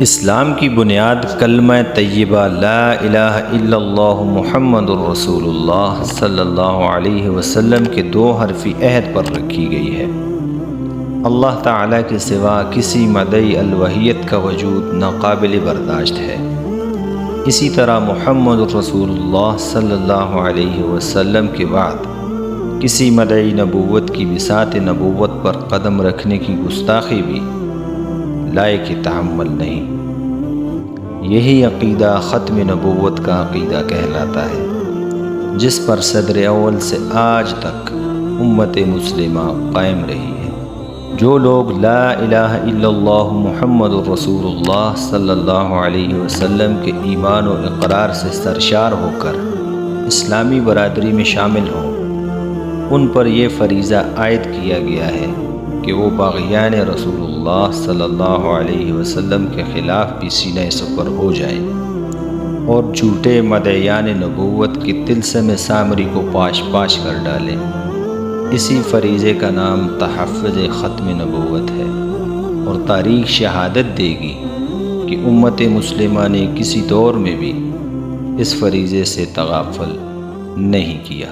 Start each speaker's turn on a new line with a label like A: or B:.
A: اسلام کی بنیاد کلمہ طیبہ لا الہ الا اللہ محمد الرسول اللہ صلی اللہ علیہ وسلم کے 2 حرفی عہد پر رکھی گئی ہے۔ اللہ تعالیٰ کے سوا کسی مدعی الوحیت کا وجود ناقابل برداشت ہے۔ اسی طرح محمد الرسول اللہ صلی اللہ علیہ وسلم کے بعد کسی مدعی نبوت کی بساط نبوت پر قدم رکھنے کی گستاخی بھی لائق تحمل نہیں۔ یہی عقیدہ ختم نبوت کا عقیدہ کہلاتا ہے، جس پر صدر اول سے آج تک امت مسلمہ قائم رہی ہے۔ جو لوگ لا الہ الا اللہ محمد الرسول اللہ صلی اللہ علیہ وسلم کے ایمان و اقرار سے سرشار ہو کر اسلامی برادری میں شامل ہوں، ان پر یہ فریضہ عائد کیا گیا ہے کہ وہ باغیان رسول اللہ صلی اللہ علیہ وسلم کے خلاف بھی سینہ سپر ہو جائیں اور جھوٹے مدعیان نبوت کی طلسم سامری کو پاش پاش کر ڈالیں۔ اسی فریضے کا نام تحفظ ختم نبوت ہے، اور تاریخ شہادت دے گی کہ امت مسلمہ نے کسی دور میں بھی اس فریضے سے تغافل نہیں کیا۔